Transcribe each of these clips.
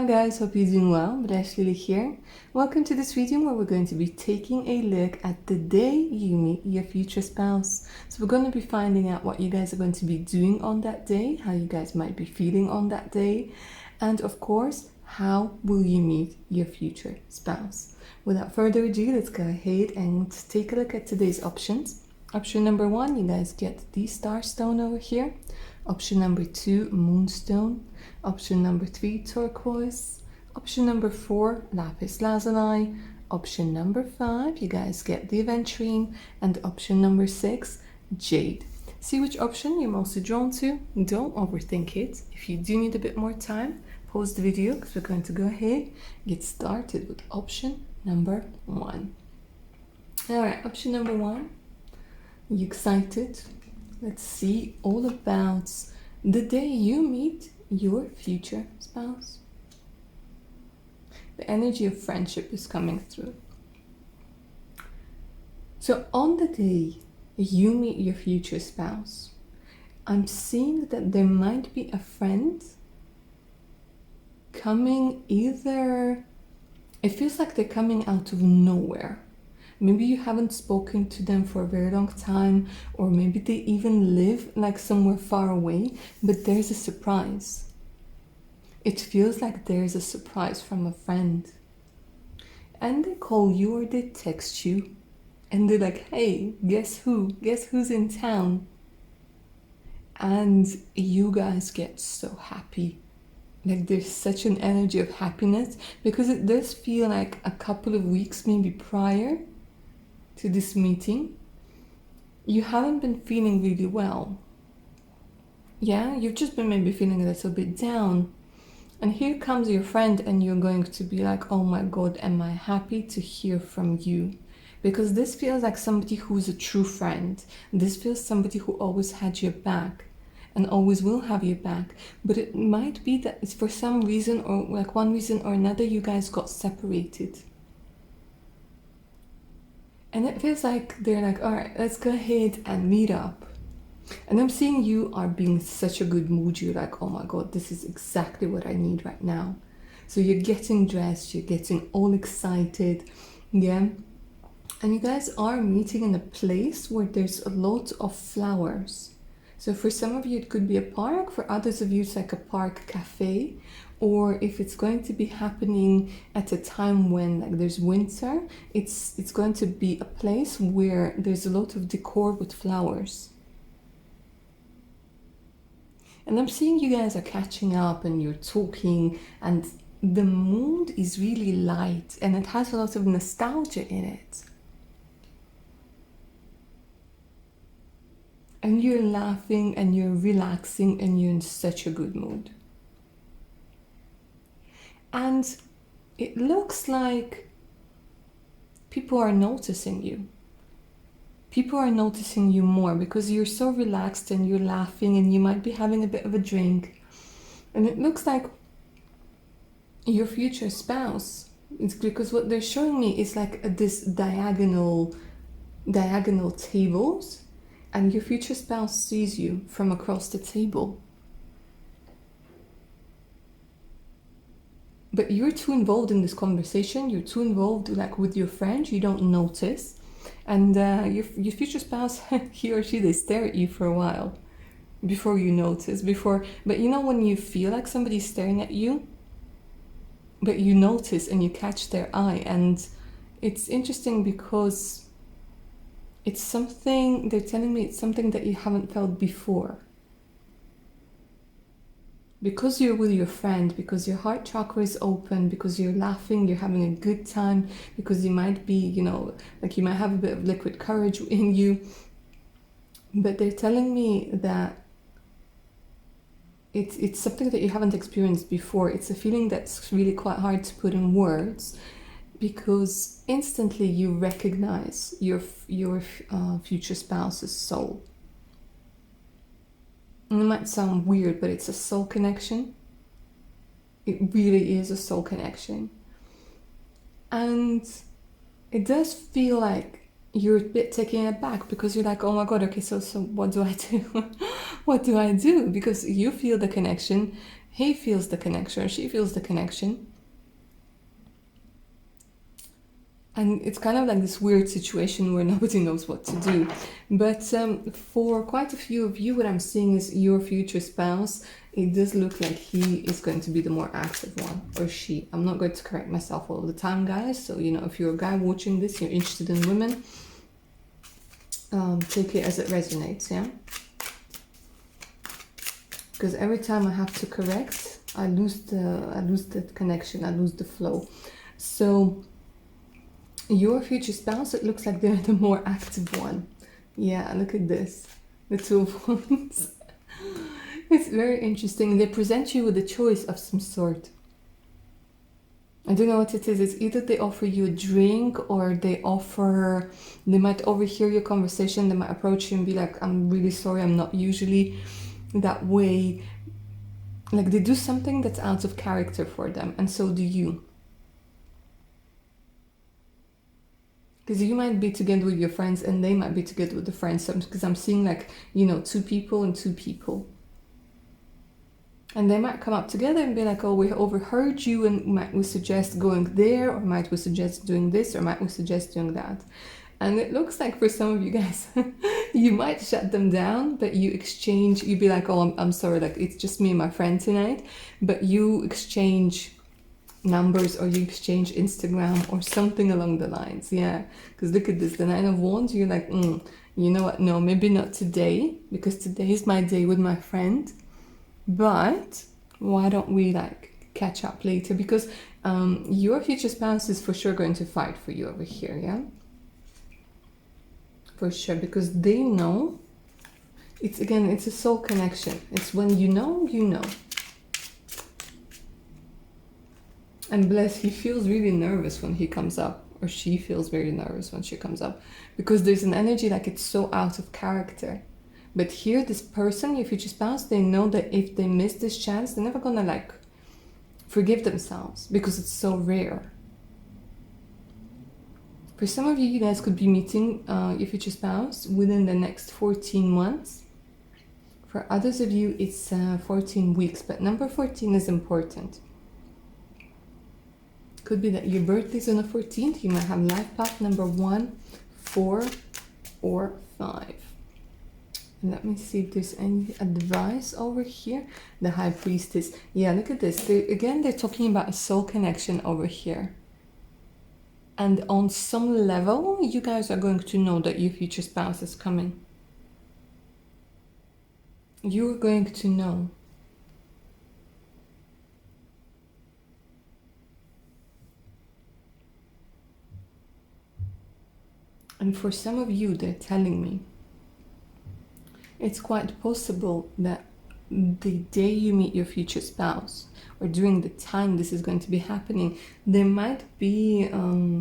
Hi guys, hope you're doing well. Bryce Lily here. Welcome to this video where we're going to be taking a look at the day you meet your future spouse. So we're going to be finding out what you guys are going to be doing on that day, how you guys might be feeling on that day, and of course, how will you meet your future spouse. Without further ado, let's go ahead and take a look at today's options. Option number 1, you guys get the Starstone over here. Option number 2, Moonstone. Option number 3, Turquoise. Option number 4, Lapis Lazuli. Option number 5, you guys get the Aventurine. And option number 6, Jade. See which option you're mostly drawn to. Don't overthink it. If you do need a bit more time, pause the video because we're going to go ahead and get started with option number 1. Alright, option number 1. You excited? Let's see all about the day you meet your future spouse. The energy of friendship is coming through. So on the day you meet your future spouse, I'm seeing that there might be a friend coming either, it feels like they're coming out of nowhere. Maybe you haven't spoken to them for a very long time, or maybe they even live like somewhere far away, but there's a surprise. It feels like there's a surprise from a friend. And they call you or they text you, and they're like, hey, guess who? Guess who's in town? And you guys get so happy. Like there's such an energy of happiness, because it does feel like a couple of weeks maybe prior to this meeting, you haven't been feeling really well. Yeah, you've just been maybe feeling a little bit down. And here comes your friend and you're going to be like, oh my God, am I happy to hear from you? Because this feels like somebody who's a true friend. This feels somebody who always had your back and always will have your back. But it might be that it's for some reason, or like one reason or another, you guys got separated. And it feels like they're like, all right, let's go ahead and meet up. And I'm seeing you are being such a good mood. You're like, oh my God, this is exactly what I need right now. So you're getting dressed, you're getting all excited. Yeah. And you guys are meeting in a place where there's a lot of flowers. So for some of you, it could be a park. For others of you, it's like a park cafe. Or if it's going to be happening at a time when like there's winter, it's going to be a place where there's a lot of decor with flowers. And I'm seeing you guys are catching up and you're talking, and the mood is really light and it has a lot of nostalgia in it. And you're laughing and you're relaxing and you're in such a good mood. And it looks like people are noticing you. People are noticing you more because you're so relaxed and you're laughing and you might be having a bit of a drink. And it looks like your future spouse, it's because what they're showing me is like this diagonal tables, and your future spouse sees you from across the table. But you're too involved in this conversation, you're too involved like with your friend, you don't notice. And your future spouse, he or she, they stare at you for a while before you notice. But you know when you feel like somebody's staring at you, but you notice and you catch their eye. And it's interesting because it's something, they're telling me it's something that you haven't felt before. Because you're with your friend, because your heart chakra is open, because you're laughing, you're having a good time, because you might be, you know, like you might have a bit of liquid courage in you. But they're telling me that it's something that you haven't experienced before. It's a feeling that's really quite hard to put in words, because instantly you recognize your future spouse's soul. And it might sound weird, but it's a soul connection. It really is a soul connection. And it does feel like you're a bit taken aback because you're like, oh my God, okay, so what do I do? What do I do? Because you feel the connection, he feels the connection or she feels the connection. And it's kind of like this weird situation where nobody knows what to do. But for quite a few of you, what I'm seeing is your future spouse. It does look like he is going to be the more active one, or she. I'm not going to correct myself all the time, guys. So, if you're a guy watching this, you're interested in women, take it as it resonates, yeah? Because every time I have to correct, I lose the connection, I lose the flow. So your future spouse, it looks like they're the more active one. Yeah, look at this. The Two of Wands. It's very interesting. They present you with a choice of some sort. I don't know what it is. It's either they offer you a drink or they might overhear your conversation. They might approach you and be like, I'm really sorry, I'm not usually that way. Like they do something that's out of character for them, and so do you. Because you might be together with your friends and they might be together with the friends. Because I'm seeing like, two people and two people. And they might come up together and be like, oh, we overheard you and might we suggest going there, or might we suggest doing this, or might we suggest doing that. And it looks like for some of you guys, you might shut them down, but you'd be like, oh, I'm sorry, like it's just me and my friend tonight. But you exchange numbers or you exchange Instagram or something along the lines. Yeah, because look at this, the Nine of Wands. You're like, you know what, no, maybe not today, because today is my day with my friend, but why don't we like catch up later? Because your future spouse is for sure going to fight for you over here. Yeah, for sure, because they know. It's a soul connection. It's when you know. And bless, he feels really nervous when he comes up, or she feels very nervous when she comes up, because there's an energy like it's so out of character. But here, this person, your future spouse, they know that if they miss this chance, they're never gonna like forgive themselves, because it's so rare. For some of you, you guys could be meeting your future spouse within the next 14 months. For others of you, it's 14 weeks, but number 14 is important. Could be that your birthday's on the 14th. You might have life path number 1, 4, or 5. And let me see if there's any advice over here. The High Priestess. Yeah, look at this. They're talking about a soul connection over here. And on some level, you guys are going to know that your future spouse is coming. You're going to know. And for some of you, they're telling me, it's quite possible that the day you meet your future spouse, or during the time this is going to be happening, there might be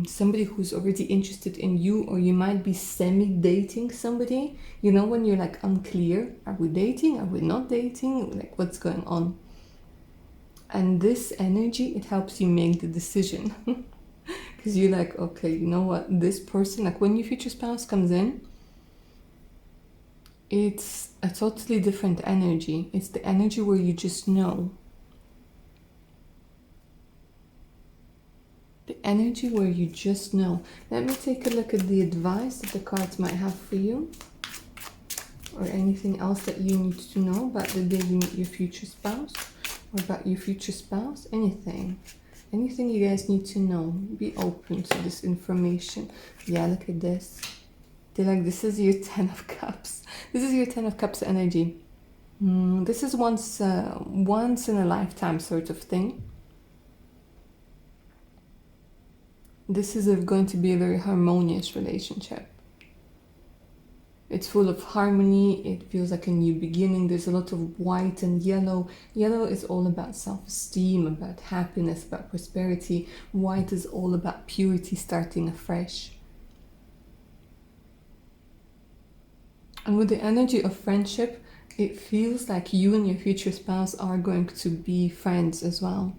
somebody who's already interested in you, or you might be semi-dating somebody. When you're like unclear, are we dating, are we not dating, like what's going on? And this energy, it helps you make the decision. Because you're like, okay, you know what, this person, like when your future spouse comes in, it's a totally different energy. It's the energy where you just know. The energy where you just know. Let me take a look at the advice that the cards might have for you, or anything else that you need to know about the day you meet your future spouse, or about your future spouse, anything you guys need to know. Be open to this information. Yeah, look at this. They're like, this is your 10 of Cups. This is your 10 of Cups energy. This is once in a lifetime sort of thing. This is going to be a very harmonious relationship. It's full of harmony. It feels like a new beginning. There's a lot of white and yellow. Yellow is all about self-esteem, about happiness, about prosperity. White is all about purity, starting afresh. And with the energy of friendship, it feels like you and your future spouse are going to be friends as well.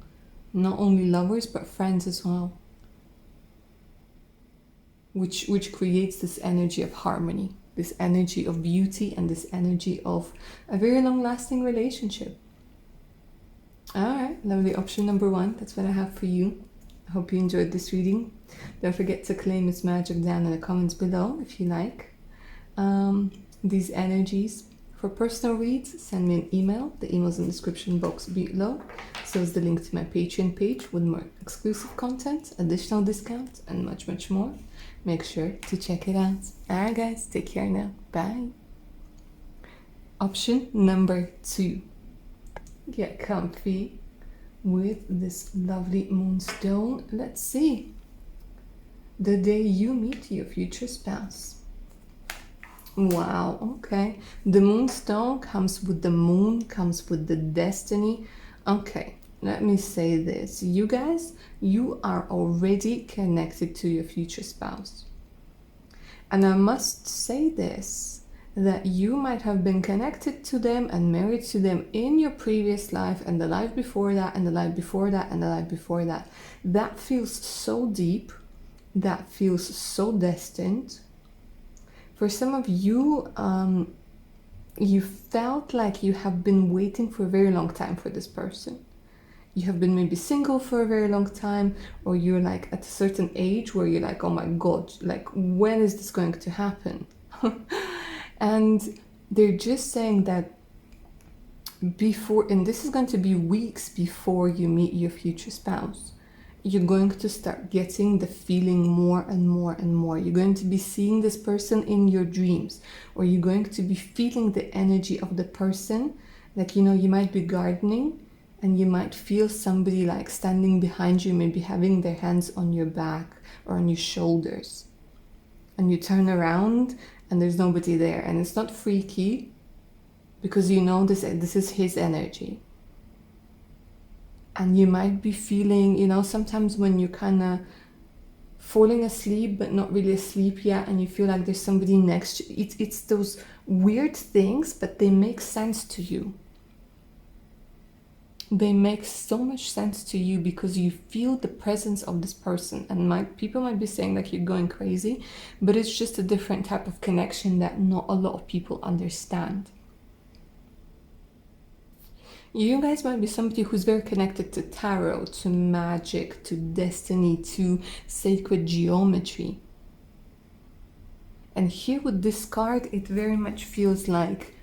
Not only lovers, but friends as well. Which creates this energy of harmony. This energy of beauty, and this energy of a very long-lasting relationship. Alright, lovely. Option number 1, that's what I have for you. I hope you enjoyed this reading. Don't forget to claim its magic down in the comments below if you like these energies. For personal reads, send me an email. The email's in the description box below. So is the link to my Patreon page with more exclusive content, additional discounts, and much, much more. Make sure to check it out. Alright guys, take care now. Bye. Option number 2. Get comfy with this lovely moonstone. Let's see. The day you meet your future spouse. Wow, okay. The moonstone comes with the moon, comes with the destiny. Okay, let me say this. You guys, you are already connected to your future spouse. And I must say this, that you might have been connected to them and married to them in your previous life, and the life before that, and the life before that, and the life before that. That feels so deep. That feels so destined. For some of you, you felt like you have been waiting for a very long time for this person. You have been maybe single for a very long time, or you're like at a certain age where you're like, oh my God, like when is this going to happen? And they're just saying that before, and this is going to be weeks before you meet your future spouse, you're going to start getting the feeling more and more and more. You're going to be seeing this person in your dreams, or you're going to be feeling the energy of the person. Like, you know, you might be gardening and you might feel somebody like standing behind you, maybe having their hands on your back or on your shoulders. And you turn around and there's nobody there, and it's not freaky because you know this is his energy. And you might be feeling, you know, sometimes when you're kind of falling asleep but not really asleep yet, and you feel like there's somebody next to you. It's those weird things, but they make sense to you. They make so much sense to you because you feel the presence of this person. And people might be saying like you're going crazy, but it's just a different type of connection that not a lot of people understand. You guys might be somebody who's very connected to tarot, to magic, to destiny, to sacred geometry. And here with this card, it very much feels like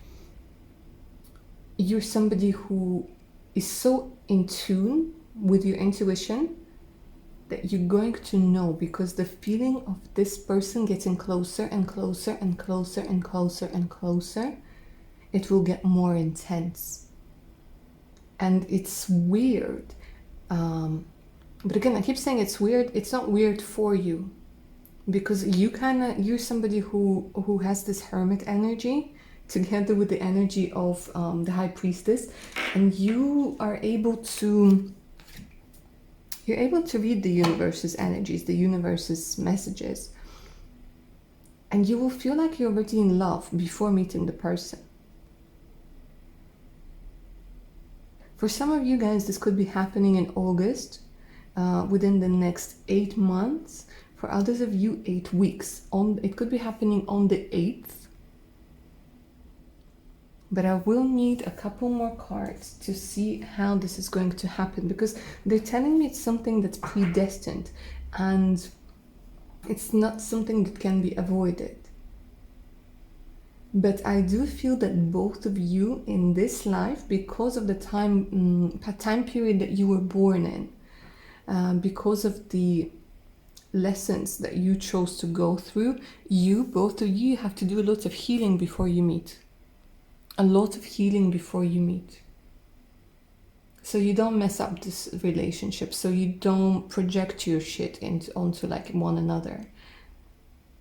you're somebody who is so in tune with your intuition that you're going to know, because the feeling of this person getting closer and closer and closer and closer and closer, it will get more intense. And it's weird. But again, I keep saying it's weird. It's not weird for you, because you're somebody who has this hermit energy together with the energy of the high priestess, and you're able to read the universe's energies, the universe's messages, and you will feel like you're already in love before meeting the person. For some of you guys, this could be happening in August, within the next 8 months. For others of you, 8 weeks. It could be happening on the 8th. But I will need a couple more cards to see how this is going to happen, because they're telling me it's something that's predestined and it's not something that can be avoided. But I do feel that both of you in this life, because of the time period that you were born in, because of the lessons that you chose to go through, both of you have to do a lot of healing before you meet. A lot of healing before you meet. So you don't mess up this relationship, so you don't project your shit onto like one another.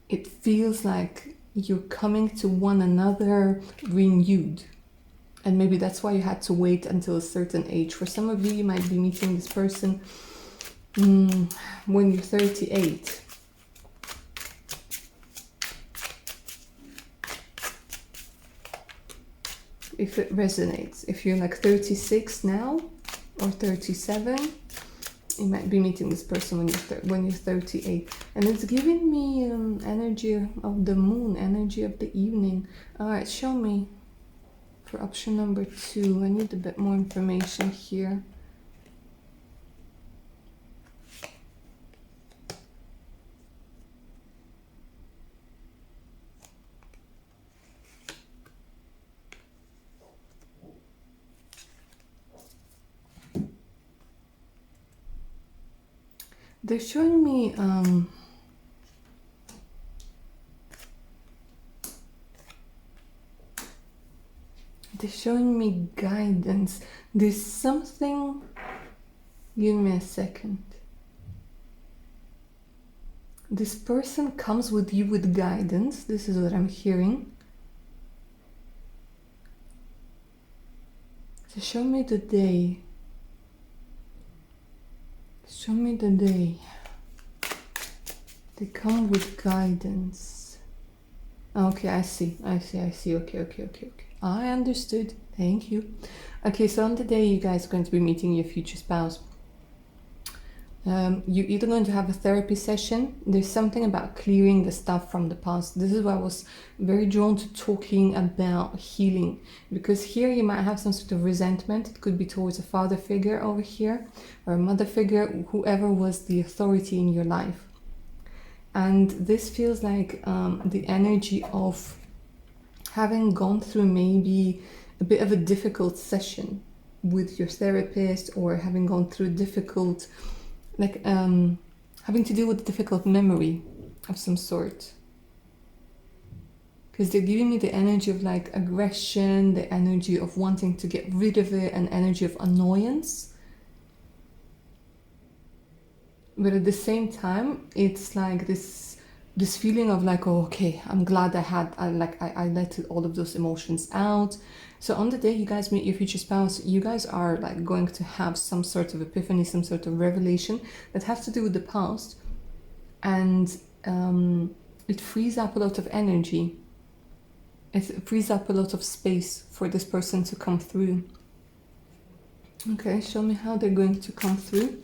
It feels like you're coming to one another renewed. And maybe that's why you had to wait until a certain age. For some of you, you might be meeting this person when you're 38. If it resonates. If you're like 36 now or 37, you might be meeting this person when you're 38. And it's giving me energy of the moon, energy of the evening. All right, show me for option number 2. I need a bit more information here. they're showing me guidance. There's something, give me a second. This person comes with you with guidance. This is what I'm hearing. So show me the day. Show me the day. They come with guidance. Okay, I see. Okay. I understood. Thank you. Okay, so on the day you guys are going to be meeting your future spouse. You're either going to have a therapy session. There's something about clearing the stuff from the past. This is why I was very drawn to talking about healing, because here you might have some sort of resentment. It could be towards a father figure over here, or a mother figure, whoever was the authority in your life. And this feels like the energy of having gone through maybe a bit of a difficult session with your therapist, or having gone through a difficult, like having to deal with a difficult memory of some sort. Because they're giving me the energy of like aggression, the energy of wanting to get rid of it, an energy of annoyance. But at the same time, it's like this feeling of like, oh, okay, I'm glad I let all of those emotions out. So on the day you guys meet your future spouse, you guys are like going to have some sort of epiphany, some sort of revelation that has to do with the past. And it frees up a lot of energy. It frees up a lot of space for this person to come through. Okay, show me how they're going to come through.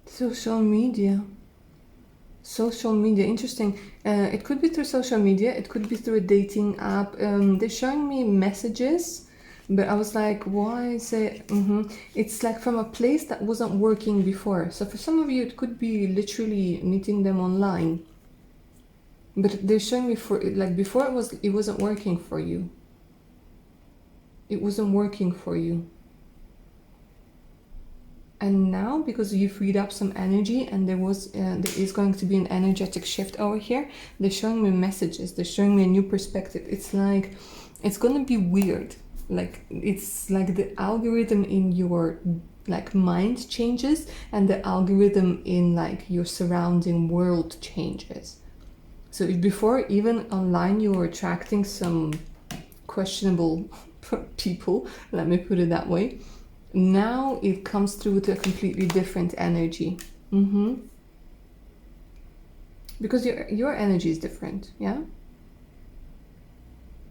Social media, interesting. It could be through social media, it could be through a dating app. They're showing me messages, but I was like, why is it? It's like from a place that wasn't working before. So for some of you, it could be literally meeting them online. But they're showing me for like before it wasn't working for you. It wasn't working for you. And now, because you freed up some energy, and there is going to be an energetic shift over here, they're showing me messages, they're showing me a new perspective. It's like, it's going to be weird. Like, it's like the algorithm in your like mind changes, and the algorithm in like your surrounding world changes. So if before, even online, you were attracting some questionable people, let me put it that way, now it comes through with a completely different energy. Because your energy is different, yeah?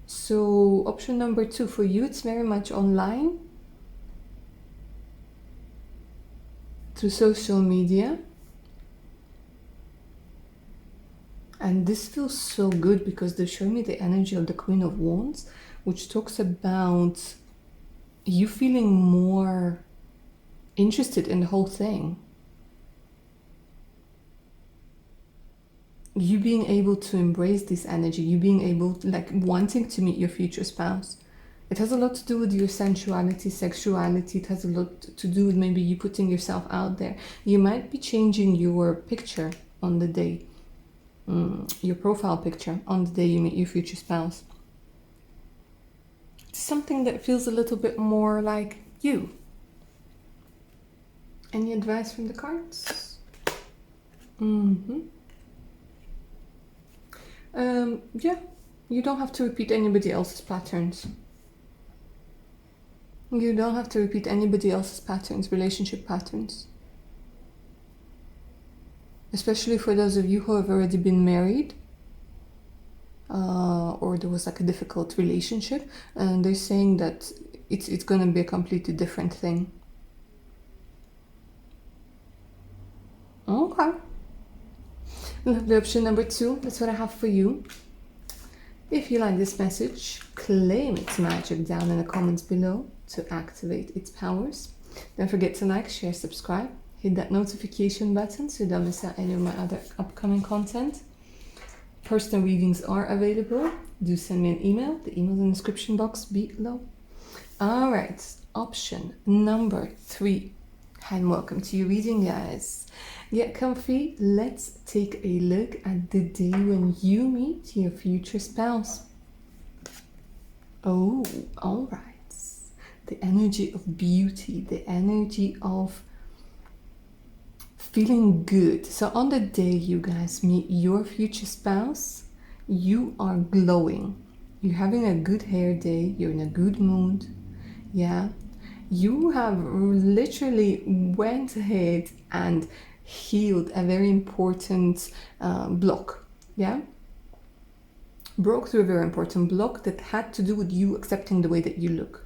So option number 2 for you, it's very much online, through social media. And this feels so good because they're showing me the energy of the Queen of Wands, which talks about you feeling more interested in the whole thing. You being able to embrace this energy, you being able to, like, wanting to meet your future spouse. It has a lot to do with your sensuality, sexuality. It has a lot to do with maybe you putting yourself out there. You might be changing your picture on the day, your profile picture on the day you meet your future spouse. Something that feels a little bit more like you. Any advice from the cards? Yeah, you don't have to repeat anybody else's patterns. You don't have to repeat anybody else's patterns, relationship patterns. Especially for those of you who have already been married, or there was like a difficult relationship, and they're saying that it's going to be a completely different thing. Okay. Lovely. Option number 2, that's what I have for you. If you like this message, claim its magic down in the comments below to activate its powers. Don't forget to like, share, subscribe. Hit that notification button so you don't miss out any of my other upcoming content. Personal readings are available. Do send me an email. The email in the description box below. All right, option number 3. And welcome to your reading, guys. Get comfy. Let's take a look at the day when you meet your future spouse. Oh, all right. The energy of beauty, the energy of feeling good. So on the day you guys meet your future spouse, you are glowing. You're having a good hair day. You're in a good mood. Yeah. You have literally went ahead and healed a very important block. Yeah. Broke through a very important block that had to do with you accepting the way that you look.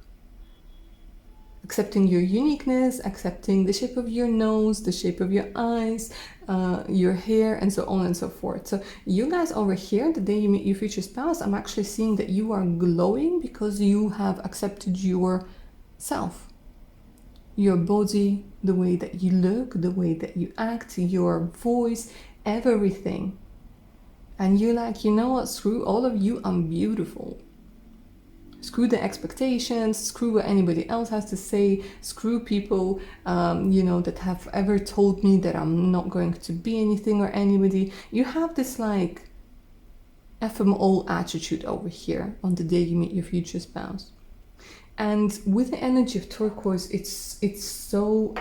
Accepting your uniqueness, accepting the shape of your nose, the shape of your eyes, your hair, and so on and so forth. So you guys over here, the day you meet your future spouse, I'm actually seeing that you are glowing because you have accepted yourself, your body, the way that you look, the way that you act, your voice, everything. And you're like, you know what, screw all of you, I'm beautiful. Screw the expectations, screw what anybody else has to say, screw people, that have ever told me that I'm not going to be anything or anybody. You have this like F them all attitude over here on the day you meet your future spouse. And with the energy of turquoise, it's so,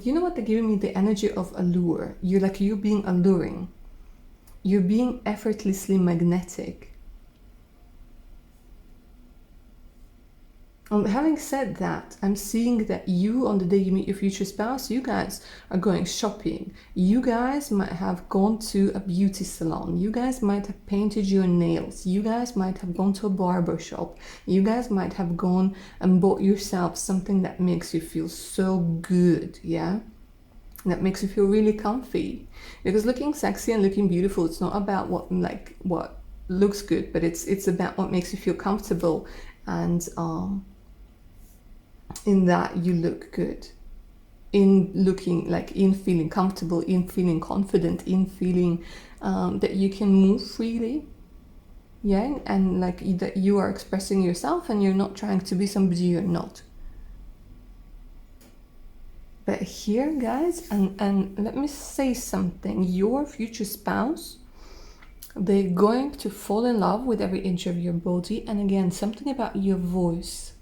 you know what, they're giving me the energy of allure. You're being alluring. You're being effortlessly magnetic. Having said that, I'm seeing that you, on the day you meet your future spouse, you guys are going shopping. You guys might have gone to a beauty salon. You guys might have painted your nails. You guys might have gone to a barber shop. You guys might have gone and bought yourself something that makes you feel so good, yeah? That makes you feel really comfy. Because looking sexy and looking beautiful, it's not about what looks good, but it's about what makes you feel comfortable, and in that you look good, in feeling comfortable, in feeling confident, in feeling that you can move freely, yeah, and that you are expressing yourself and you're not trying to be somebody you're not. But here, guys, and let me say something, your future spouse, they're going to fall in love with every inch of your body. And again, something about your voice.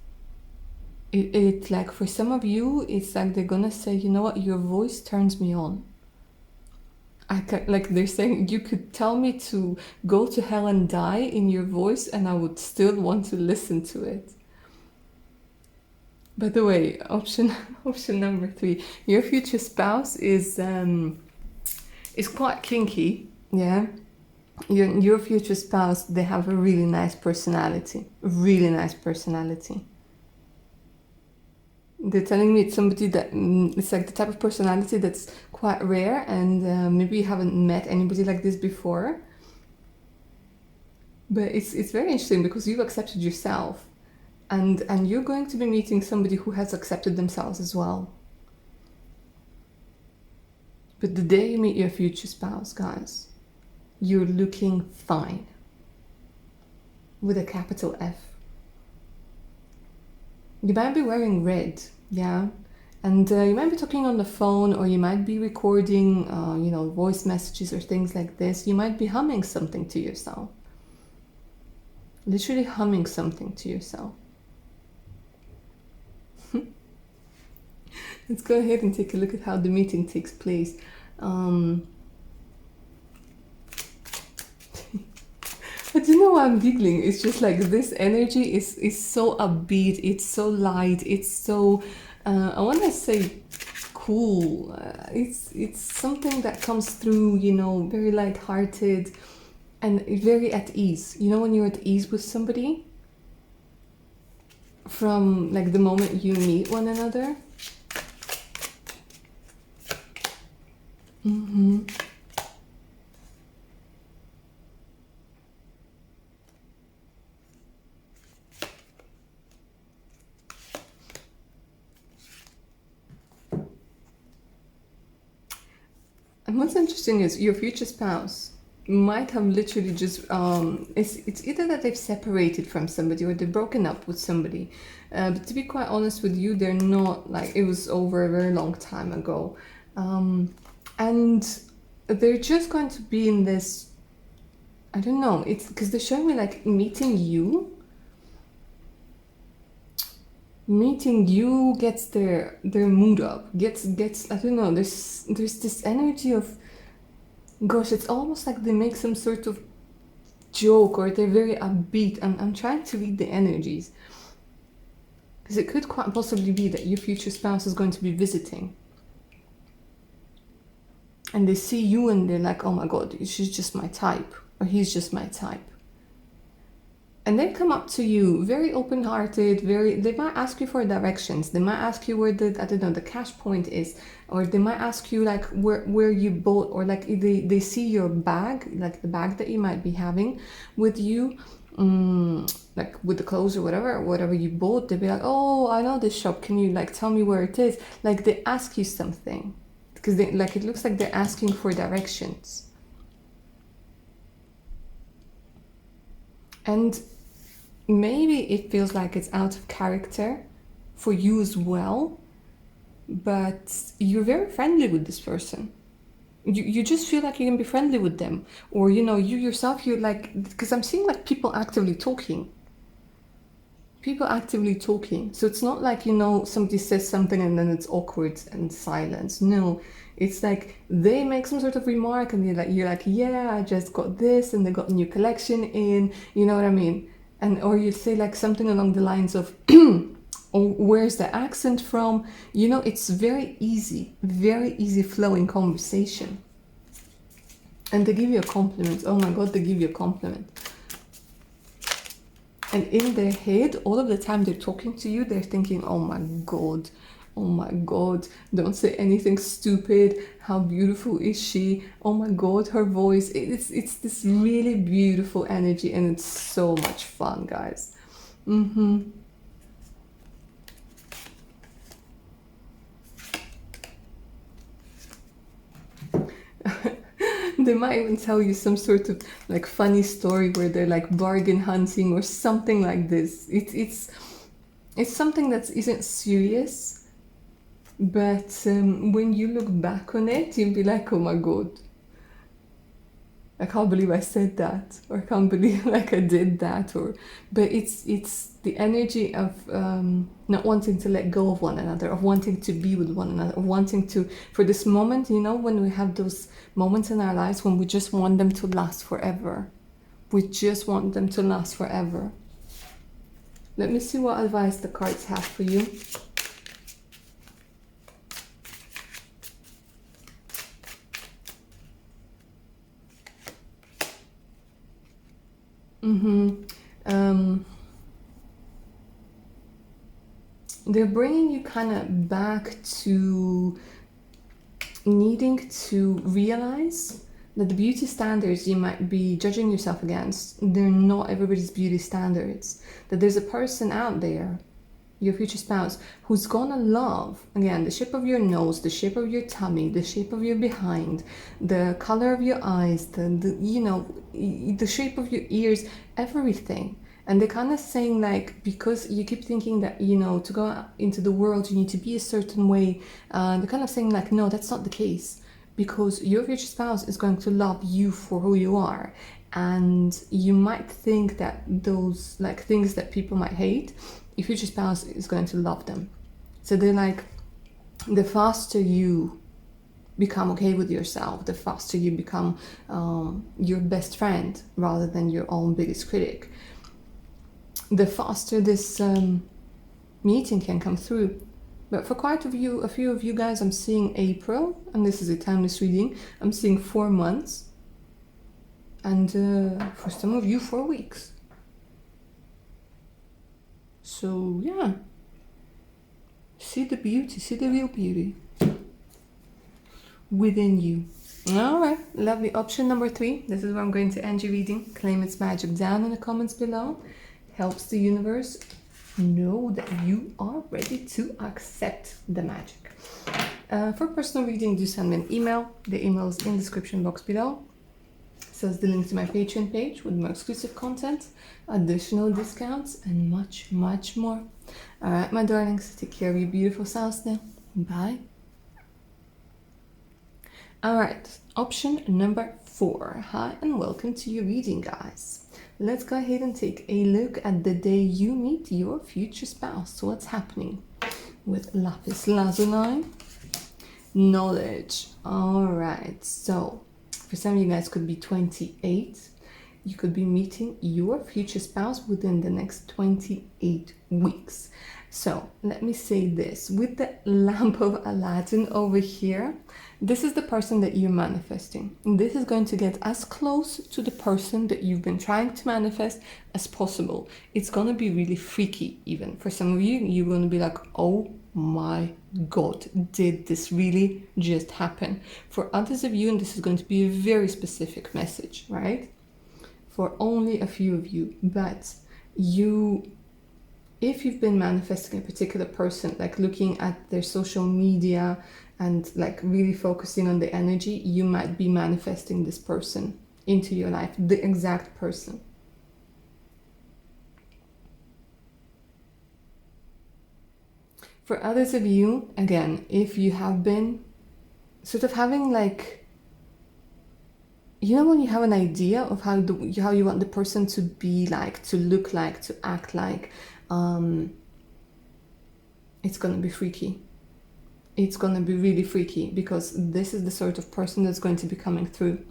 It's like, for some of you, it's like they're gonna say, you know what, your voice turns me on. They're saying, you could tell me to go to hell and die in your voice and I would still want to listen to it. By the way, option number 3, your future spouse is quite kinky, yeah. Your future spouse, they have a really nice personality, They're telling me it's somebody that, it's like the type of personality that's quite rare, and maybe you haven't met anybody like this before. But it's very interesting because you've accepted yourself, and you're going to be meeting somebody who has accepted themselves as well. But the day you meet your future spouse, guys, you're looking fine. With a capital F. You might be wearing red, yeah? And you might be talking on the phone, or you might be recording, voice messages or things like this. You might be humming something to yourself. Literally humming something to yourself. Let's go ahead and take a look at how the meeting takes place. But you know why I'm giggling? It's just like this energy is so upbeat, it's so light, it's so, I want to say cool. It's something that comes through, very light-hearted and very at ease. You know when you're at ease with somebody? From the moment you meet one another? Mm-hmm. And what's interesting is your future spouse might have literally just it's either that they've separated from somebody or they've broken up with somebody. But to be quite honest with you, they're not like it was over a very long time ago, and they're just going to be in this. I don't know. It's because they're showing me like meeting you gets their mood up, gets I don't know, there's this energy of, gosh, it's almost like they make some sort of joke or they're very upbeat. I'm trying to read the energies because it could quite possibly be that your future spouse is going to be visiting and they see you and they're like, oh my god, she's just my type or he's just my type. And they come up to you very open-hearted, they might ask you for directions, they might ask you where the, I don't know, the cash point is, or they might ask you like where you bought, or like they see your bag, like the bag that you might be having with you, like with the clothes or whatever you bought. They'll be like, oh, I know this shop, can you like tell me where it is? Like they ask you something because they like, it looks like they're asking for directions. And maybe it feels like it's out of character for you as well, but you're very friendly with this person. You just feel like you can be friendly with them, or you know, you yourself, you like, because I'm seeing like people actively talking, so it's not like, you know, somebody says something and then it's awkward and silence. No, it's like they make some sort of remark and you're like, yeah, I just got this and they got a new collection in, you know what I mean? And or you say like something along the lines of or where's the accent from, you know, it's very easy flowing conversation. And they give you a compliment. Oh my god, they give you a compliment. And in their head, all of the time they're talking to you, they're thinking, oh my god, don't say anything stupid. How beautiful is she? Oh my god, her voice. It's this really beautiful energy and it's so much fun, guys. They might even tell you some sort of like funny story where they're like bargain hunting or something like this. It's something that isn't serious, but when you look back on it, you'll be like, oh my god, I can't believe I said that, or I can't believe like I did that, or but it's the energy of not wanting to let go of one another, of wanting to be with one another, of wanting to, for this moment, you know, when we have those moments in our lives when we just want them to last forever. We just want them to last forever. Let me see what advice the cards have for you. They're bringing you kind of back to needing to realize that the beauty standards you might be judging yourself against, they're not everybody's beauty standards. That there's a person out there, your future spouse, who's gonna love, again, the shape of your nose, the shape of your tummy, the shape of your behind, the color of your eyes, the you know, the shape of your ears, everything. And they're kind of saying like, because you keep thinking that, you know, to go out into the world you need to be a certain way, they're kind of saying like, no, that's not the case, because your future spouse is going to love you for who you are. And you might think that those like things that people might hate, your future spouse is going to love them. So they're like, the faster you become okay with yourself, the faster you become your best friend rather than your own biggest critic, the faster this meeting can come through. But for quite a few of you guys, I'm seeing April, and this is a timeless reading. I'm seeing 4 months, and for some of you, 4 weeks. So yeah, see the beauty, see the real beauty within you. All right, lovely. Option number 3. This is where I'm going to end your reading. Claim its magic down in the comments below. Helps the universe know that you are ready to accept the magic. For personal reading, do send me an email. The email is in the description box below. So it's the link to my Patreon page with more exclusive content, additional discounts, and much, much more. All right, my darlings, take care of your beautiful selves now. Bye. All right, option number 4. Hi and welcome to your reading, guys. Let's go ahead and take a look at the day you meet your future spouse. What's happening with Lapis Lazuli? Knowledge. All right, so for some of you guys could be 28. You could be meeting your future spouse within the next 28 weeks. So let me say this, with the lamp of Aladdin over here, this is the person that you're manifesting. And this is going to get as close to the person that you've been trying to manifest as possible. It's going to be really freaky even. For some of you, you're going to be like, oh my God, did this really just happen? For others of you, and this is going to be a very specific message, right? For only a few of you, but if you've been manifesting a particular person, like looking at their social media and like really focusing on the energy, you might be manifesting this person into your life, the exact person. For others of you, again, if you have been sort of having like, you know, when you have an idea of how you want the person to be like, to look like, to act like, it's gonna be freaky. It's gonna be really freaky because this is the sort of person that's going to be coming through.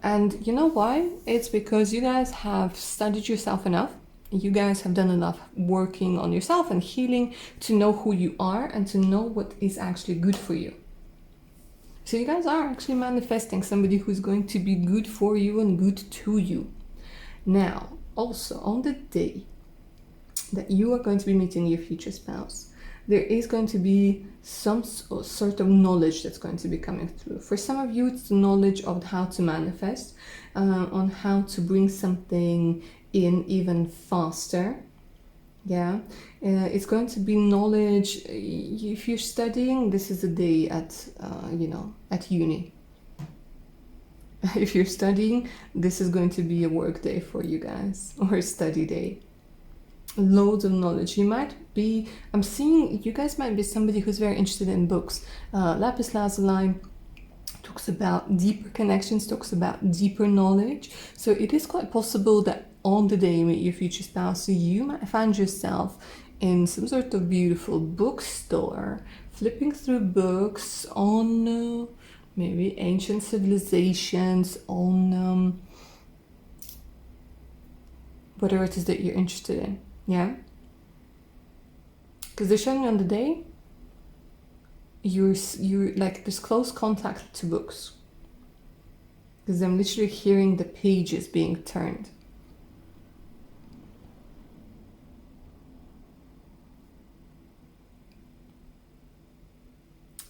And you know why? It's because you guys have studied yourself enough. You guys have done enough working on yourself and healing to know who you are and to know what is actually good for you. So you guys are actually manifesting somebody who's going to be good for you and good to you. Now, also on the day that you are going to be meeting your future spouse, there is going to be some sort of knowledge that's going to be coming through. For some of you, it's the knowledge of how to manifest, on how to bring something in even faster. Yeah, it's going to be knowledge. If you're studying, this is a day at at uni. If you're studying, this is going to be a work day for you guys, or a study day. Loads of knowledge. You might be, I'm seeing you guys might be somebody who's very interested in books. Lapis Lazuli talks about deeper connections, talks about deeper knowledge. So it is quite possible that on the day you meet your future spouse, you might find yourself in some sort of beautiful bookstore, flipping through books on maybe ancient civilizations, on whatever it is that you're interested in. Yeah, because they're showing me on the day you're like there's close contact to books, because I'm literally hearing the pages being turned.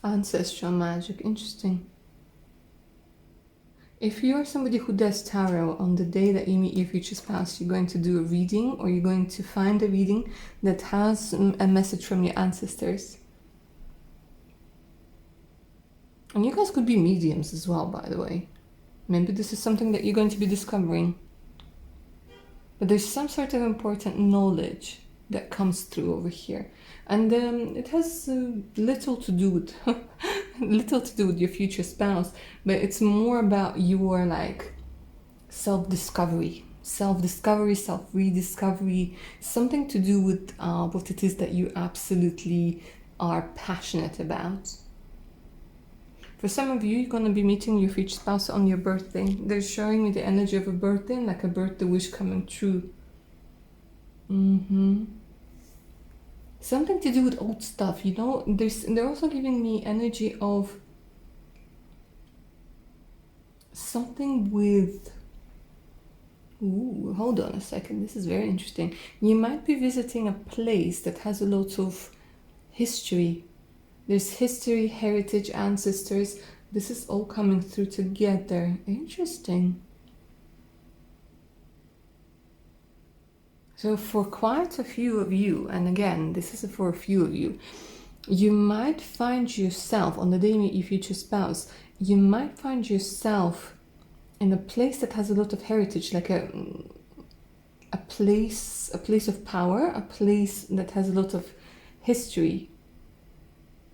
Ancestral magic, interesting. If you're somebody who does tarot, on the day that you meet your future spouse, you're going to do a reading, or you're going to find a reading that has a message from your ancestors. And you guys could be mediums as well, by the way. Maybe this is something that you're going to be discovering. But there's some sort of important knowledge that comes through over here. And it has little to do with your future spouse, but it's more about your like self-discovery, self-rediscovery, something to do with what it is that you absolutely are passionate about. For some of you, you're going to be meeting your future spouse on your birthday. They're showing me the energy of a birthday, like a birthday wish coming true. Something to do with old stuff, you know. They're also giving me energy of something with... Ooh, hold on a second. This is very interesting. You might be visiting a place that has a lot of history. There's history, heritage, ancestors, This is all coming through together. Interesting. So for quite a few of you, and again, this is for a few of you, you might find yourself on the day you meet your future spouse, you might find yourself in a place that has a lot of heritage, like a place of power, a place that has a lot of history.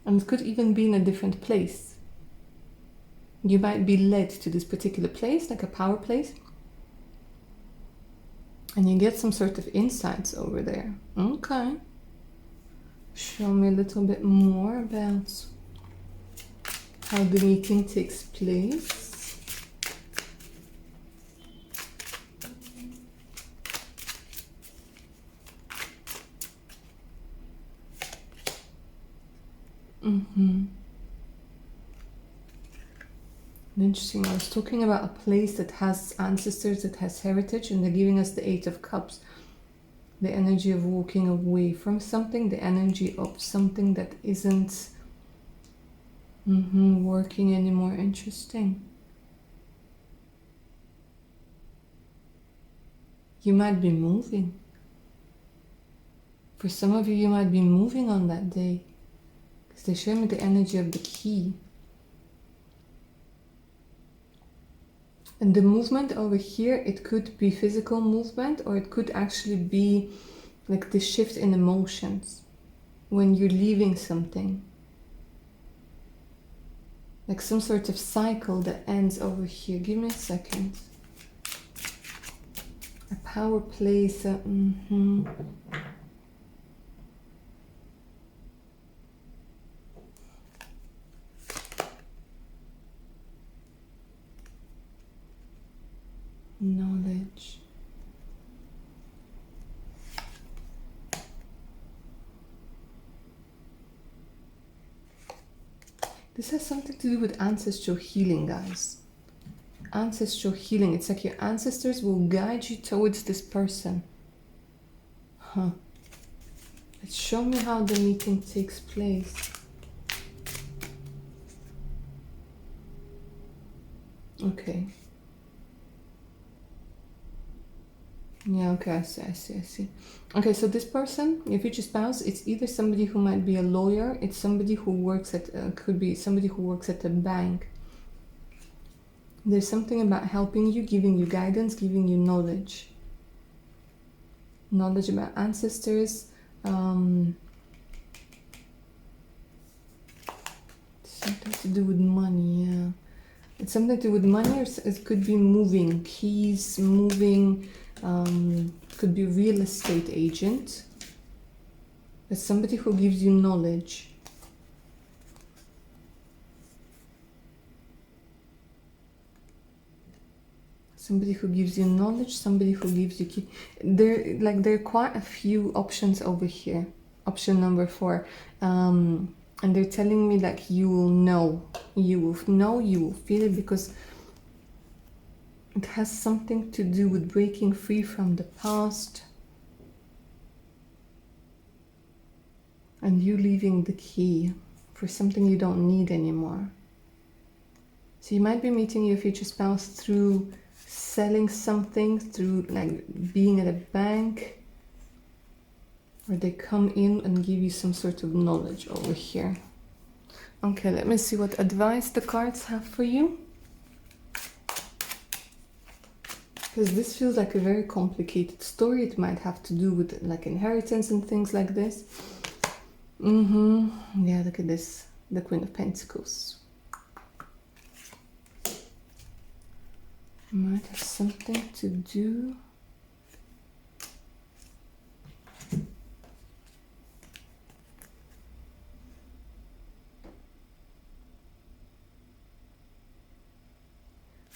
And it could even be in a different place. You might be led to this particular place, like a power place, and you get some sort of insights over there. Okay. Show me a little bit more about how the meeting takes place. Interesting. I was talking about a place that has ancestors, that has heritage, and they're giving us the Eight of Cups. The energy of walking away from something, the energy of something that isn't working anymore. Interesting. You might be moving. For some of you, you might be moving on that day. Because they show me the energy of the key. And the movement over here, it could be physical movement, or it could actually be like the shift in emotions when you're leaving something. Like some sort of cycle that ends over here. Give me a second. A power place. Knowledge. This has something to do with ancestral healing, guys. Ancestral healing. It's like your ancestors will guide you towards this person. Let's show me how the meeting takes place. Okay. Yeah, okay, I see. Okay, so this person, your future spouse, it's either somebody who might be a lawyer, it's somebody who works at, could be somebody who works at a bank. There's something about helping you, giving you guidance, giving you knowledge. Knowledge about ancestors. Something to do with money, yeah. It's something to do with money, or it could be moving, keys, moving. Could be a real estate agent. It's somebody who gives you knowledge. Somebody who gives you knowledge, somebody who gives you key. There are quite a few options over here. Option number 4. And they're telling me like you will know. You will feel it, because it has something to do with breaking free from the past and you leaving the key for something you don't need anymore. So you might be meeting your future spouse through selling something, through like being at a bank, or they come in and give you some sort of knowledge over here. Okay, let me see what advice the cards have for you. Because this feels like a very complicated story. It might have to do with like inheritance and things like this. Yeah, look at this. The Queen of Pentacles. Might have something to do.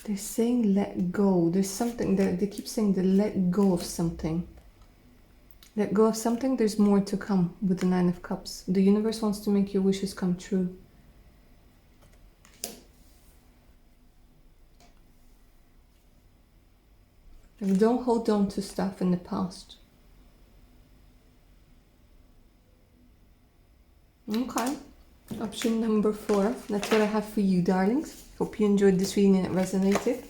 They're saying let go. There's something that they keep saying, they let go of something. Let go of something. There's more to come with the Nine of Cups. The universe wants to make your wishes come true. Like, don't hold on to stuff in the past. Okay. Option number 4. That's what I have for you, darlings. Hope you enjoyed this reading and it resonated.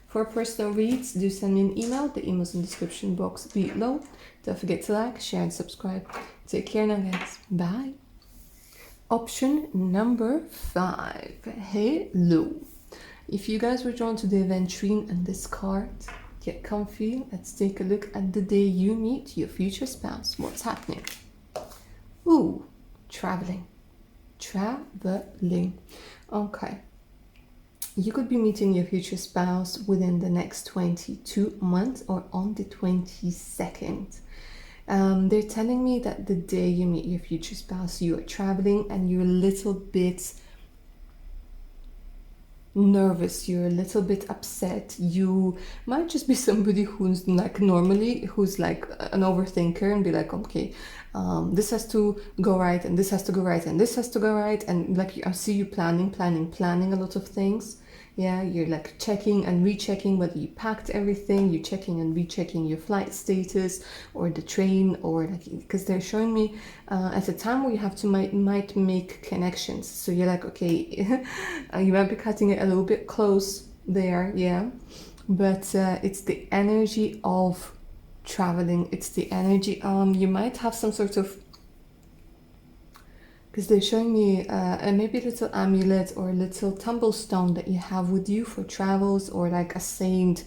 For personal reads, do send me an email. The email's in the description box below. Don't forget to like, share, and subscribe. Take care now, guys. Bye. Option number 5. Hello. If you guys were drawn to the aventurine and this card, get comfy. Let's take a look at the day you meet your future spouse. What's happening? Ooh, traveling. Traveling. Okay. You could be meeting your future spouse within the next 22 months or on the 22nd. They're telling me that the day you meet your future spouse, you are traveling and you're a little bit nervous, you're a little bit upset. You might just be somebody who's like who's like an overthinker and be like, okay, this has to go right and this has to go right and this has to go right, and like I see you planning a lot of things. Yeah, you're like checking and rechecking whether you packed everything. You're checking and rechecking your flight status or the train, or like, because they're showing me at a time where you have to might make connections. So you're like, okay, you might be cutting it a little bit close there, yeah. But it's the energy of traveling. It's the energy. You might have some sort of, because they're showing me maybe a little amulet or a little tumble stone that you have with you for travels, or like a saint,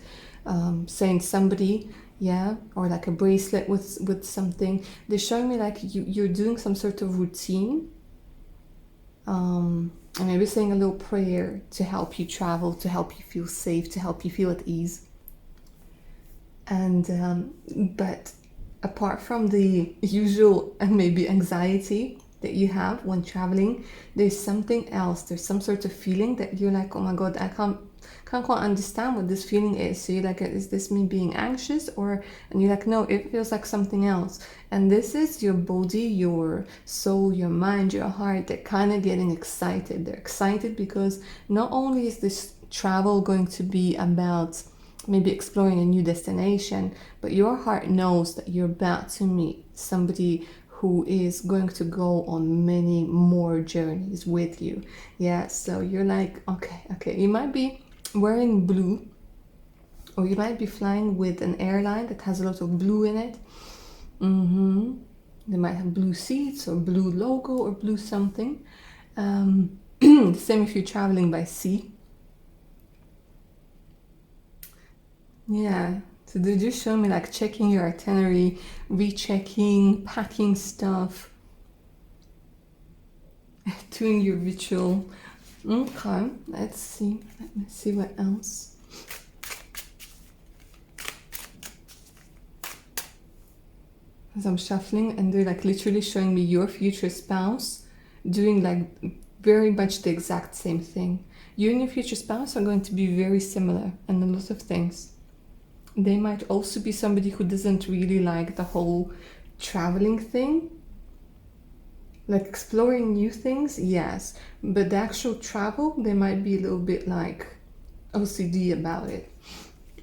somebody, yeah, or like a bracelet with something. They're showing me like you're doing some sort of routine, and maybe saying a little prayer to help you travel, to help you feel safe, to help you feel at ease. And but apart from the usual and maybe anxiety that you have when traveling, there's something else. There's some sort of feeling that you're like, oh my god, I can't quite understand what this feeling is. So you're like, is this me being anxious? And you're like, no, it feels like something else. And this is your body, your soul, your mind, your heart. They're kind of getting excited. They're excited because not only is this travel going to be about maybe exploring a new destination, but your heart knows that you're about to meet somebody who is going to go on many more journeys with you. Yeah, so you're like, okay, you might be wearing blue, or you might be flying with an airline that has a lot of blue in it. They might have blue seats or blue logo or blue something. Same if you're traveling by sea. Yeah, so they just show me like checking your itinerary, rechecking, packing stuff, doing your ritual. Okay, let's see. Let me see what else. As I'm shuffling, and they're like literally showing me your future spouse doing like very much the exact same thing. You and your future spouse are going to be very similar in a lot of things. They might also be somebody who doesn't really like the whole traveling thing. Like exploring new things, yes. But the actual travel, they might be a little bit like OCD about it.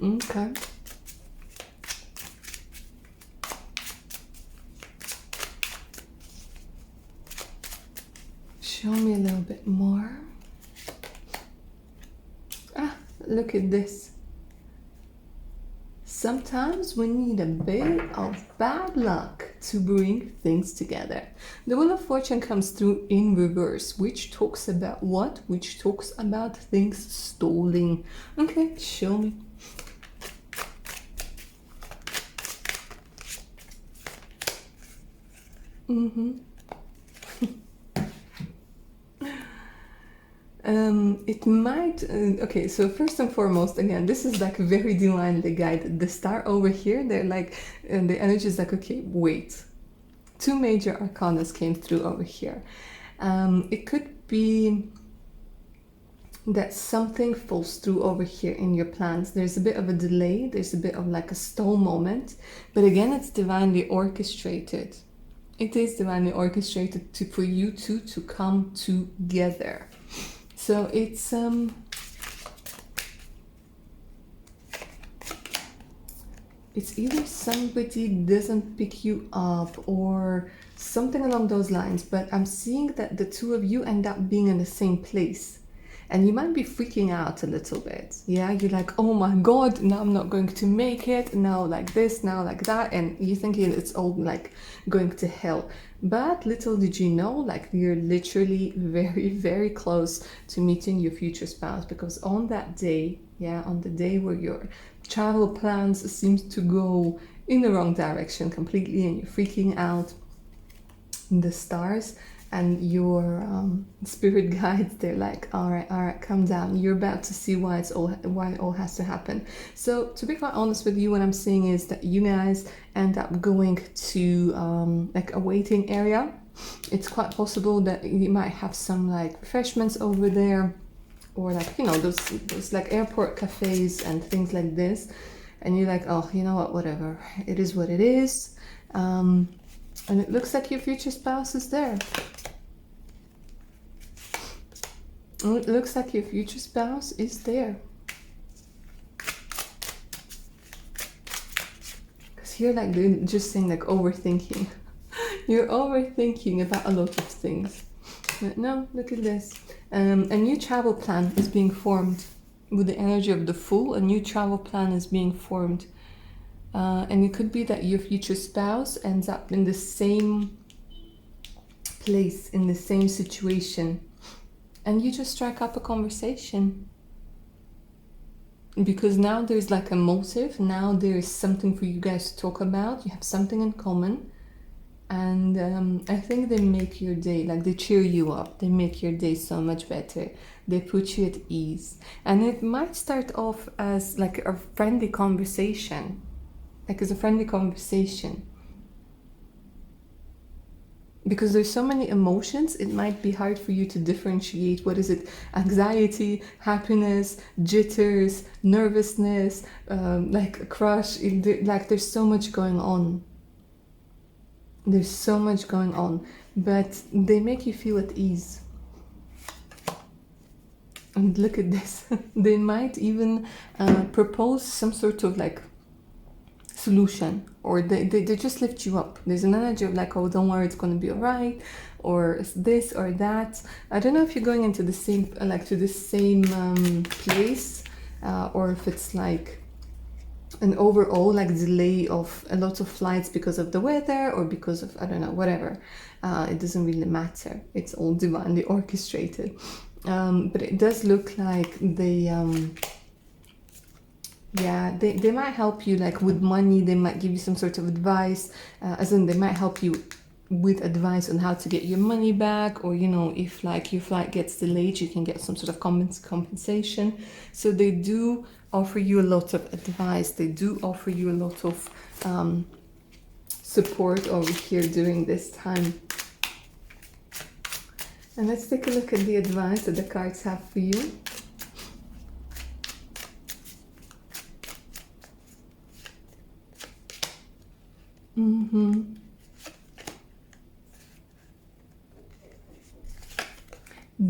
Okay. Show me a little bit more. Ah, look at this. Sometimes we need a bit of bad luck to bring things together. The Wheel of Fortune comes through in reverse, which talks about what? Which talks about things stalling. Okay, show me. It might, okay, so first and foremost, again, this is like very divinely guided. The star over here, they're like, the energy is like, okay, wait. 2 major arcanas came through over here. It could be that something falls through over here in your plans. There's a bit of a delay, there's a bit of like a stall moment, but again, it's divinely orchestrated. It is divinely orchestrated for you two to come together. So it's it's either somebody doesn't pick you up or something along those lines, but I'm seeing that the two of you end up being in the same place. And you might be freaking out a little bit. Yeah, you're like, oh my God, now I'm not going to make it. Now like this, now like that. And you're thinking it's all like going to hell. But little did you know, like you're literally very, very close to meeting your future spouse, because on that day, yeah, on the day where your travel plans seems to go in the wrong direction completely and you're freaking out, the stars and your spirit guides, they're like, all right, calm down, you're about to see why it all has to happen. So to be quite honest with you, what I'm seeing is that you guys end up going to like a waiting area. It's quite possible that you might have some like refreshments over there, or like, you know, those like airport cafes and things like this, and you're like, oh, you know what, whatever, it is what it is. And it looks like your future spouse is there. It looks like your future spouse is there. Because here, like, they're just saying, like, overthinking. You're overthinking about a lot of things. But no, look at this. A new travel plan is being formed. With the energy of the Fool, a new travel plan is being formed. And it could be that your future spouse ends up in the same place, in the same situation, and you just strike up a conversation. Because now there's like a motive, now there's something for you guys to talk about, you have something in common, and I think they make your day, like they cheer you up, they make your day so much better, they put you at ease. And it might start off as like a friendly conversation. Like it's a friendly conversation. Because there's so many emotions, it might be hard for you to differentiate what is it, anxiety, happiness, jitters, nervousness, like a crush, like there's so much going on. There's so much going on, but they make you feel at ease. And look at this, they might even propose some sort of like solution, or they just lift you up. There's an energy of like, oh, don't worry, it's going to be all right, or this or that. I don't know if you're going into the same, like to the same place, or if it's like an overall like delay of a lot of flights because of the weather or because of, I don't know, whatever. It doesn't really matter. It's all divinely orchestrated. But it does look like they yeah, they might help you like with money, they might give you some sort of advice, as in they might help you with advice on how to get your money back, or you know, if like your flight gets delayed, you can get some sort of compensation. So they do offer you a lot of advice, they do offer you a lot of support over here during this time. And let's take a look at the advice that the cards have for you.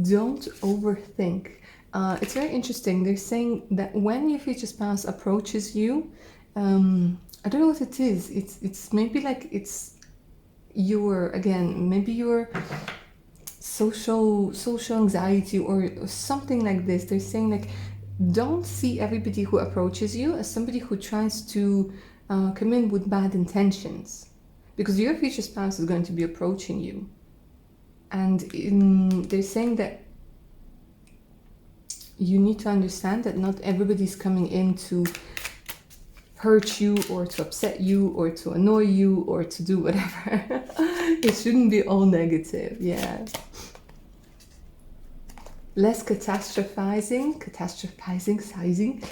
Don't overthink. It's very interesting. They're saying that when your future spouse approaches you, I don't know what it is. It's maybe like it's your, again, maybe your social anxiety or something like this. They're saying like, don't see everybody who approaches you as somebody who tries to come in with bad intentions, because your future spouse is going to be approaching you, and they're saying that you need to understand that not everybody's coming in to hurt you or to upset you or to annoy you or to do whatever. It shouldn't be all negative. Yeah, less catastrophizing, sizing,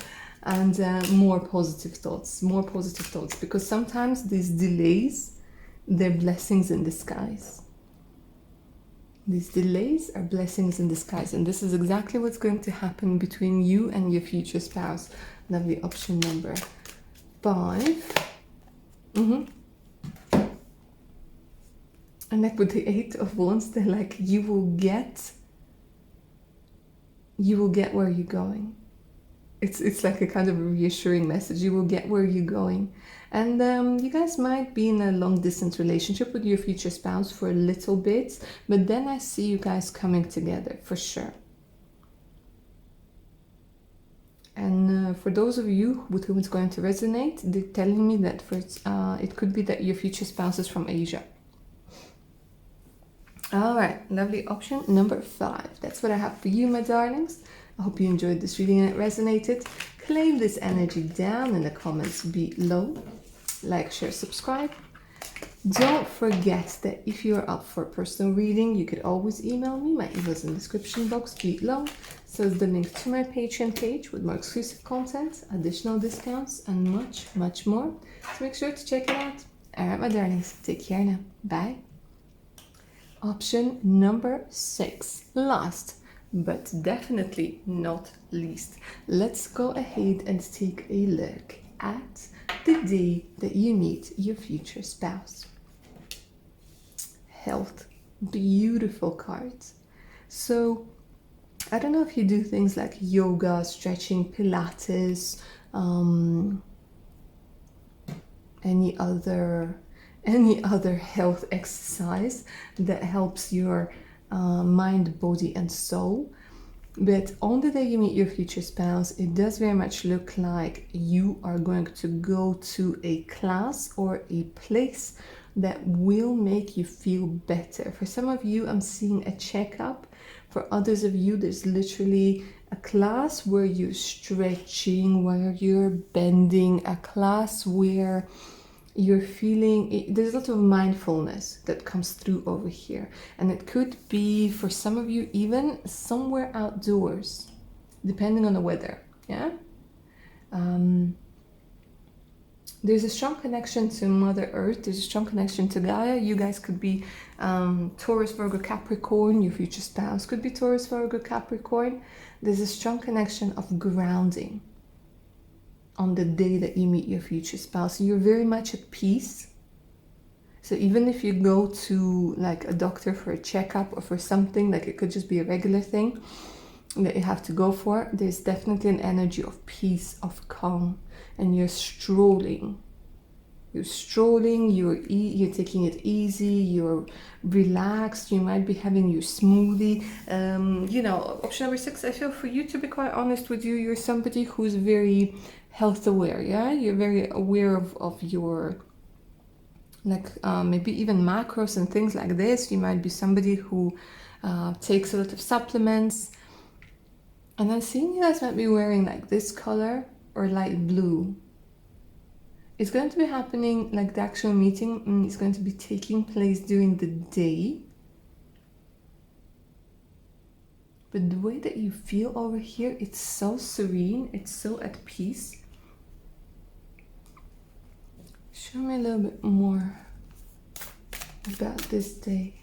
and more positive thoughts, because sometimes these delays, they're blessings in disguise. These delays are blessings in disguise, and this is exactly what's going to happen between you and your future spouse. Lovely option number 5. And like with the 8 of Wands, they're like, you will get where you're going. it's like a kind of a reassuring message. You will get where you're going. And you guys might be in a long distance relationship with your future spouse for a little bit, but then I see you guys coming together for sure. And for those of you with whom it's going to resonate, they're telling me that it could be that your future spouse is from Asia. All right, lovely option number 5. That's what I have for you, my darlings. I hope you enjoyed this reading and it resonated. Claim this energy down in the comments below. Like, share, subscribe. Don't forget that if you're up for a personal reading, you could always email me. My email is in the description box below. So it's the link to my Patreon page with more exclusive content, additional discounts, and much, much more. So make sure to check it out. All right, my darlings, take care now. Bye. Option number 6, last but definitely not least. Let's go ahead and take a look at the day that you meet your future spouse. Health, beautiful cards. So I don't know if you do things like yoga, stretching, Pilates, any other health exercise that helps your mind, body, and soul. But on the day you meet your future spouse, it does very much look like you are going to go to a class or a place that will make you feel better. For some of you, I'm seeing a checkup. For others of you, there's literally a class where you're stretching, where you're bending, a class where you're feeling, there's a lot of mindfulness that comes through over here. And it could be, for some of you, even somewhere outdoors, depending on the weather, yeah? There's a strong connection to Mother Earth. There's a strong connection to Gaia. You guys could be Taurus, Virgo, Capricorn. Your future spouse could be Taurus, Virgo, Capricorn. There's a strong connection of grounding on the day that you meet your future spouse. You're very much at peace. So even if you go to like a doctor for a checkup or for something, like it could just be a regular thing that you have to go for, there's definitely an energy of peace, of calm, and you're strolling. You're taking it easy, you're relaxed, you might be having your smoothie. Option number 6, I feel for you, to be quite honest with you, you're somebody who's very health aware, yeah? You're very aware of your, maybe even macros and things like this. You might be somebody who takes a lot of supplements. And I'm seeing you guys might be wearing like this color or light blue. It's going to be happening, like the actual meeting is going to be taking place during the day. But the way that you feel over here, it's so serene, it's so at peace. Show me a little bit more about this day.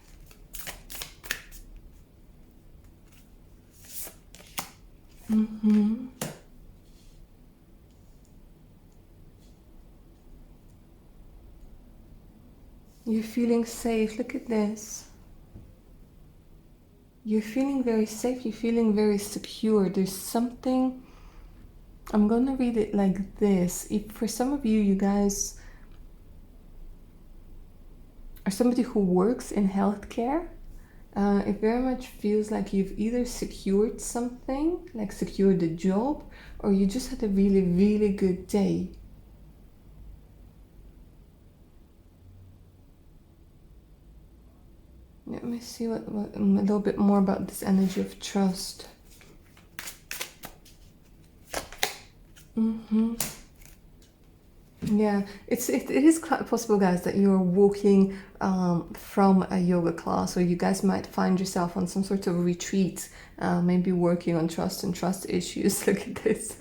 You're feeling safe. Look at this. You're feeling very safe. You're feeling very secure. There's something. I'm going to read it like this. If for some of you, you guys are somebody who works in healthcare, it very much feels like you've either secured something, like secured a job, or you just had a really, really good day. Let me see what a little bit more about this energy of trust. Yeah, it is quite possible, guys, that you're walking from a yoga class, or you guys might find yourself on some sort of retreat, maybe working on trust and trust issues. Look at this.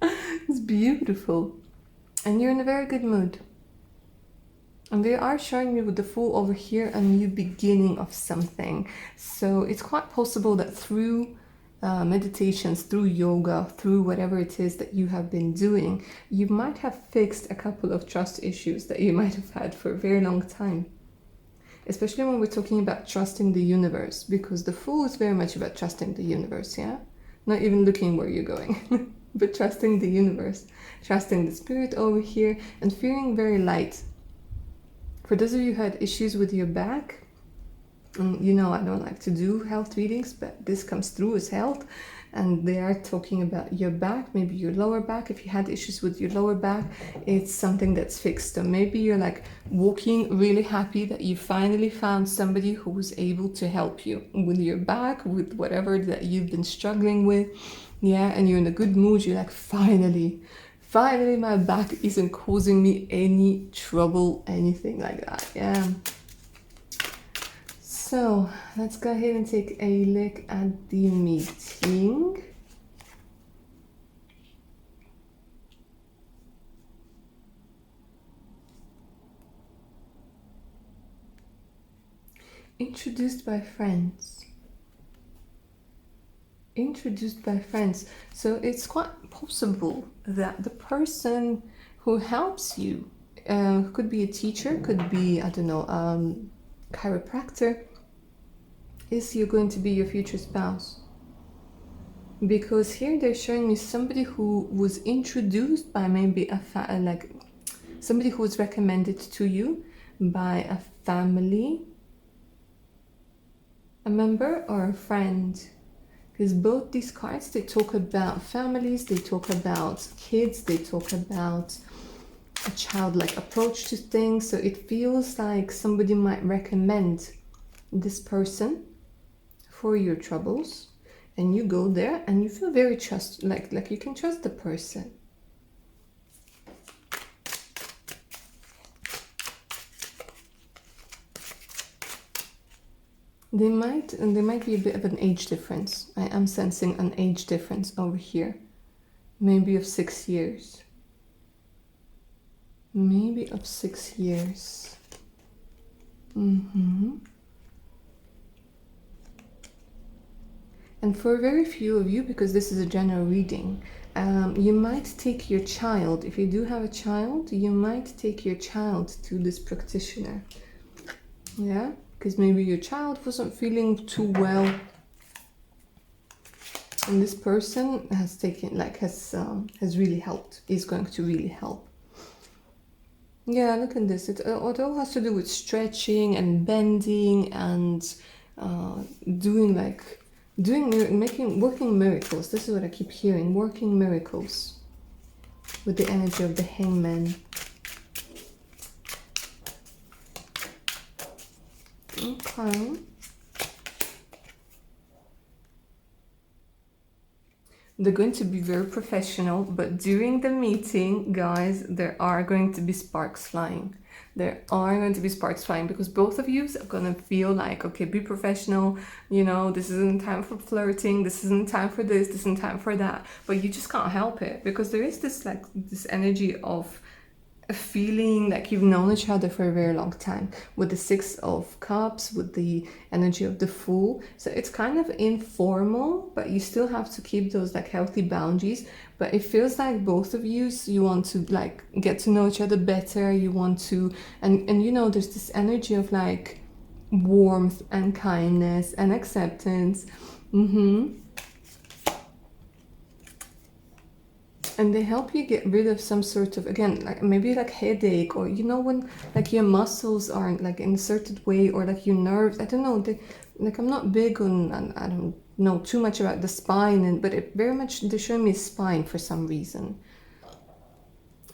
It's beautiful. And you're in a very good mood. And they are showing me with the Fool over here a new beginning of something. So it's quite possible that through meditations, through yoga, through whatever it is that you have been doing, you might have fixed a couple of trust issues that you might have had for a very long time. Especially when we're talking about trusting the universe, because the Fool is very much about trusting the universe, yeah? Not even looking where you're going. but trusting the universe, trusting the spirit over here, and feeling very light. For those of you who had issues with your back, you know I don't like to do health readings, but this comes through as health, and they are talking about your back, maybe your lower back. If you had issues with your lower back, it's something that's fixed. So maybe you're like walking really happy that you finally found somebody who was able to help you with your back, with whatever that you've been struggling with. Yeah, and you're in a good mood. You're like, finally my back isn't causing me any trouble, anything like that. Yeah. So let's go ahead and take a look at the meeting. Introduced by friends. Introduced by friends. So it's quite possible that the person who helps you could be a teacher, could be, I don't know, chiropractor, is you're going to be your future spouse. Because here they're showing me somebody who was introduced by maybe like somebody who was recommended to you by a family, a member, or a friend. Because both these cards, they talk about families, they talk about kids, they talk about a childlike approach to things. So it feels like somebody might recommend this person for your troubles, and you go there and you feel very like you can trust the person. There might be a bit of an age difference. I am sensing an age difference over here, maybe of 6 years. Maybe of 6 years. And for very few of you, because this is a general reading, you might take your child. If you do have a child, you might take your child to this practitioner. Yeah, because maybe your child wasn't feeling too well, and this person has taken, like, has really helped. Is going to really help. Yeah, look at this. It all has to do with stretching and bending and working miracles. This is what I keep hearing, working miracles with the energy of the Hangman. Okay. They're going to be very professional, but during the meeting, guys, there are going to be sparks flying. There are going to be sparks flying because both of you are going to feel like, okay, be professional, you know, this isn't time for flirting, this isn't time for this isn't time for that, but you just can't help it because there is this, like, this energy of a feeling like you've known each other for a very long time, with the 6 of Cups, with the energy of the Fool. So it's kind of informal, but you still have to keep those, like, healthy boundaries. But it feels like both of you want to, like, get to know each other better. You want to, and you know, there's this energy of, like, warmth and kindness and acceptance. And they help you get rid of some sort of, again, like maybe like headache, or, you know, when like your muscles aren't like in a certain way, or like your nerves, I don't know, like I'm not big on, I don't know too much about the spine, but it very much, they're showing me spine for some reason.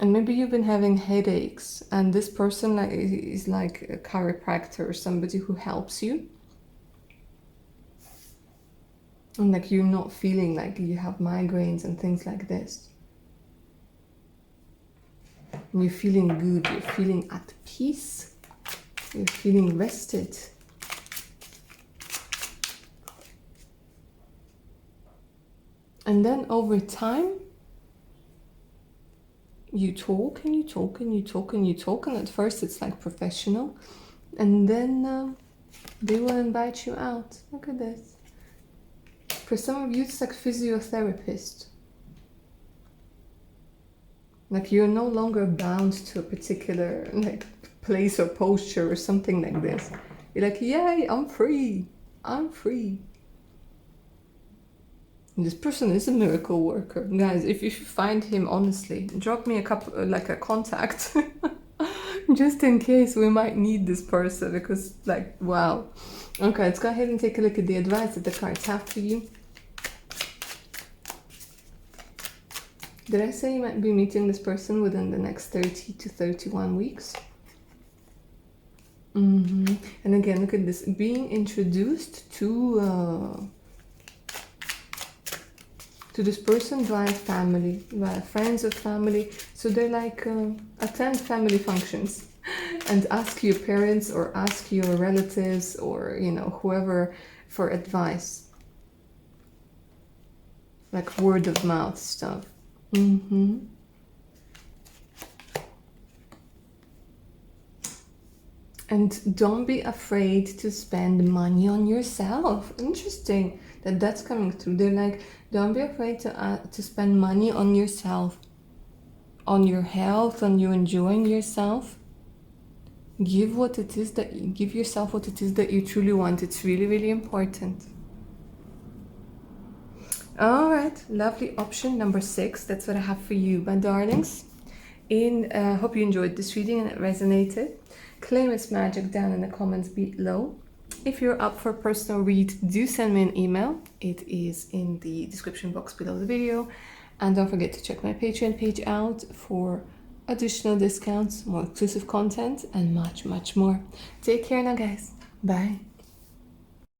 And maybe you've been having headaches, and this person like is like a chiropractor or somebody who helps you. And like you're not feeling like you have migraines and things like this. And you're feeling good, you're feeling at peace, you're feeling rested. And then over time, you talk and you talk and you talk and you talk, and at first it's like professional, and then they will invite you out. Look at this. For some of you, it's like physiotherapist. Like you're no longer bound to a particular like place or posture or something like this. You're like, yay, I'm free. I'm free. This person is a miracle worker. Guys, if you find him, honestly, drop me a couple, like a contact. Just in case we might need this person, because like, wow. Okay, let's go ahead and take a look at the advice that the cards have for you. Did I say you might be meeting this person within the next 30 to 31 weeks? And again, look at this, being introduced to this person via family, via friends of family. So they're like, attend family functions and ask your parents or ask your relatives or, you know, whoever for advice. Like word of mouth stuff. And don't be afraid to spend money on yourself. Interesting that that's coming through. They're like, don't be afraid to spend money on yourself, on your health, on you enjoying yourself. Give yourself what it is that you truly want. It's really, really important. All right, lovely option number 6. That's what I have for you, my darlings. Hope you enjoyed this reading and it resonated. Claim its magic down in the comments below. If you're up for a personal read, do send me an email. It is in the description box below the video. And don't forget to check my Patreon page out for additional discounts, more exclusive content, and much, much more. Take care now, guys. Bye.